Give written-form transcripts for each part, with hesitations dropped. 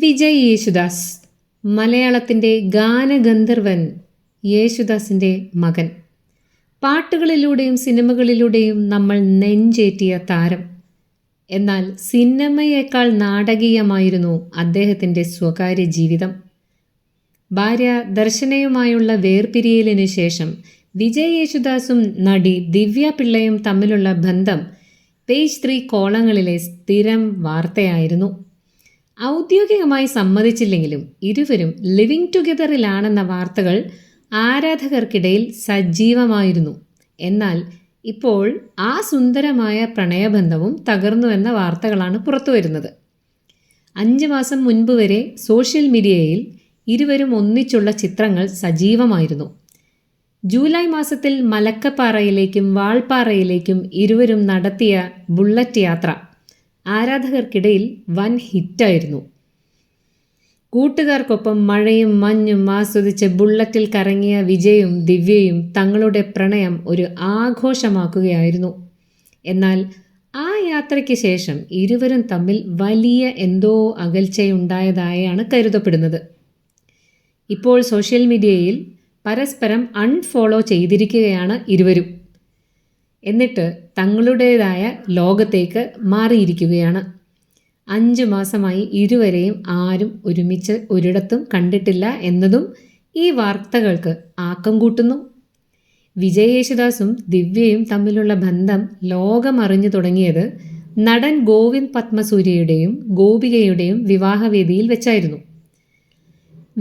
വിജയ് യേശുദാസ്, മലയാളത്തിൻ്റെ ഗാനഗന്ധർവൻ യേശുദാസിൻ്റെ മകൻ. പാട്ടുകളിലൂടെയും സിനിമകളിലൂടെയും നമ്മൾ നെഞ്ചേറ്റിയ താരം. എന്നാൽ സിനിമയേക്കാൾ നാടകീയമായിരുന്നു അദ്ദേഹത്തിൻ്റെ സ്വകാര്യ ജീവിതം. ഭാര്യ ദർശനയുമായുള്ള വേർപിരിയലിനു ശേഷം വിജയ് യേശുദാസും നടി ദിവ്യ പിള്ളയും തമ്മിലുള്ള ബന്ധം പേജ് 3 കോളങ്ങളിലെ സ്ഥിരം വാർത്തയായിരുന്നു. ഔദ്യോഗികമായി സമ്മതിച്ചില്ലെങ്കിലും ഇരുവരും ലിവിങ് ടുഗെദറിലാണെന്ന വാർത്തകൾ ആരാധകർക്കിടയിൽ സജീവമായിരുന്നു. എന്നാൽ ഇപ്പോൾ ആ സുന്ദരമായ പ്രണയബന്ധവും തകർന്നുവെന്ന വാർത്തകളാണ് പുറത്തുവരുന്നത്. 5 മാസം മുൻപ് വരെ സോഷ്യൽ മീഡിയയിൽ ഇരുവരും ഒന്നിച്ചുള്ള ചിത്രങ്ങൾ സജീവമായിരുന്നു. ജൂലൈ മാസത്തിൽ മലക്കപ്പാറയിലേക്കും വാൾപ്പാറയിലേക്കും ഇരുവരും നടത്തിയ ബുള്ളറ്റ് യാത്ര ആരാധകർക്കിടയിൽ വൻ ഹിറ്റായിരുന്നു. കൂട്ടുകാർക്കൊപ്പം മഴയും മഞ്ഞും ആസ്വദിച്ച് ബുള്ളറ്റിൽ കറങ്ങിയ വിജയും ദിവ്യയും തങ്ങളുടെ പ്രണയം ഒരു ആഘോഷമാക്കുകയായിരുന്നു. എന്നാൽ ആ യാത്രയ്ക്ക് ശേഷം ഇരുവരും തമ്മിൽ വലിയ എന്തോ അകൽച്ചയുണ്ടായതായാണ് കരുതപ്പെടുന്നത്. ഇപ്പോൾ സോഷ്യൽ മീഡിയയിൽ പരസ്പരം അൺഫോളോ ചെയ്തിരിക്കുകയാണ് ഇരുവരും. എന്നിട്ട് തങ്ങളുടേതായ ലോകത്തേക്ക് മാറിയിരിക്കുകയാണ്. 5 മാസമായി ഇരുവരെയും ആരും ഒരുമിച്ച് ഒരിടത്തും കണ്ടിട്ടില്ല എന്നതും ഈ വാർത്തകൾക്ക് ആക്കം കൂട്ടുന്നു. വിജയ് യേശുദാസും ദിവ്യയും തമ്മിലുള്ള ബന്ധം ലോകമറിഞ്ഞു തുടങ്ങിയത് നടൻ ഗോവിന്ദ് പത്മസൂര്യയുടെയും ഗോപികയുടെയും വിവാഹവേദിയിൽ വെച്ചായിരുന്നു.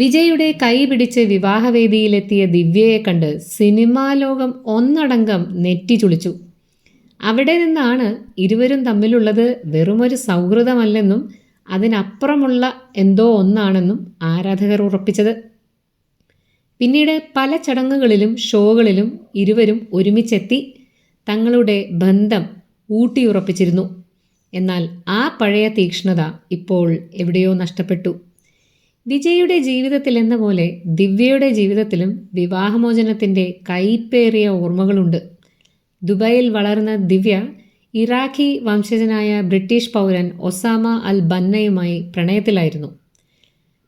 വിജയുടെ കൈ പിടിച്ച് വിവാഹവേദിയിലെത്തിയ ദിവ്യയെ കണ്ട് സിനിമാ ലോകം ഒന്നടങ്കം നെറ്റിച്ചുളിച്ചു. അവിടെ നിന്നാണ് ഇരുവരും തമ്മിലുള്ളത് വെറുമൊരു സൗഹൃദമല്ലെന്നും അതിനപ്പുറമുള്ള എന്തോ ഒന്നാണെന്നും ആരാധകർ ഉറപ്പിച്ചത്. പിന്നീട് പല ചടങ്ങുകളിലും ഷോകളിലും ഇരുവരും ഒരുമിച്ചെത്തി തങ്ങളുടെ ബന്ധം ഊട്ടിയുറപ്പിച്ചിരുന്നു. എന്നാൽ ആ പഴയ തീക്ഷ്ണത ഇപ്പോൾ എവിടെയോ നഷ്ടപ്പെട്ടു. വിജയുടെ ജീവിതത്തിൽ എന്ന പോലെ ദിവ്യയുടെ ജീവിതത്തിലും വിവാഹമോചനത്തിൻ്റെ കൈപ്പേറിയ ഓർമ്മകളുണ്ട്. ദുബായിൽ വളർന്ന ദിവ്യ ഇറാഖി വംശജനായ ബ്രിട്ടീഷ് പൗരൻ ഒസാമ അൽ ബന്നയുമായി പ്രണയത്തിലായിരുന്നു.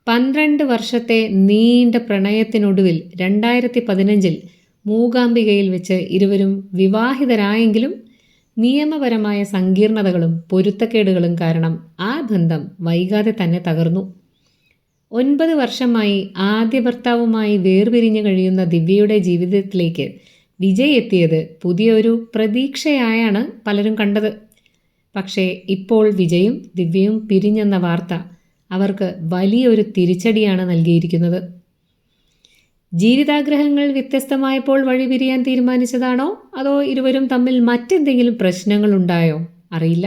12 വർഷത്തെ നീണ്ട പ്രണയത്തിനൊടുവിൽ 2015 മൂകാംബികയിൽ വെച്ച് ഇരുവരും വിവാഹിതരായെങ്കിലും നിയമപരമായ സങ്കീർണതകളും പൊരുത്തക്കേടുകളും കാരണം ആ ബന്ധം വൈകാതെ തന്നെ തകർന്നു. 9 വർഷമായി ആദ്യ ഭർത്താവുമായി വേർപിരിഞ്ഞു കഴിയുന്ന ദിവ്യയുടെ ജീവിതത്തിലേക്ക് വിജയ് എത്തിയത് പുതിയൊരു പ്രതീക്ഷയായാണ് പലരും കണ്ടത്. പക്ഷേ ഇപ്പോൾ വിജയും ദിവ്യയും പിരിഞ്ഞെന്ന വാർത്ത അവർക്ക് വലിയൊരു തിരിച്ചടിയാണ് നൽകിയിരിക്കുന്നത്. ജീവിതാഗ്രഹങ്ങൾ വ്യത്യസ്തമായപ്പോൾ വഴിപിരിയാൻ തീരുമാനിച്ചതാണോ അതോ ഇരുവരും തമ്മിൽ മറ്റെന്തെങ്കിലും പ്രശ്നങ്ങളുണ്ടായോ അറിയില്ല.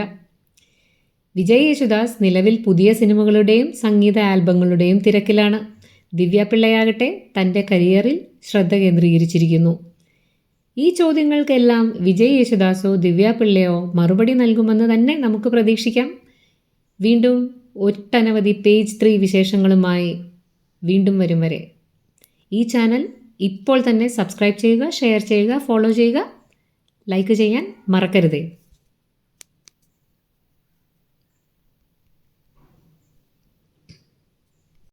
വിജയ് യേശുദാസ് നിലവിൽ പുതിയ സിനിമകളുടെയും സംഗീത ആൽബങ്ങളുടെയും തിരക്കിലാണ്. ദിവ്യ പിള്ളയാകട്ടെ തൻ്റെ കരിയറിൽ ശ്രദ്ധ കേന്ദ്രീകരിച്ചിരിക്കുന്നു. ഈ ചോദ്യങ്ങൾക്കെല്ലാം വിജയ് യേശുദാസോ ദിവ്യ പിള്ളയോ മറുപടി നൽകുമെന്ന് തന്നെ നമുക്ക് പ്രതീക്ഷിക്കാം. വീണ്ടും ഒട്ടനവധി പേജ് 3 വിശേഷങ്ങളുമായി വീണ്ടും വരും വരെ ഈ ചാനൽ ഇപ്പോൾ തന്നെ സബ്സ്ക്രൈബ് ചെയ്യുക, ഷെയർ ചെയ്യുക, ഫോളോ ചെയ്യുക, ലൈക്ക് ചെയ്യാൻ മറക്കരുതേ.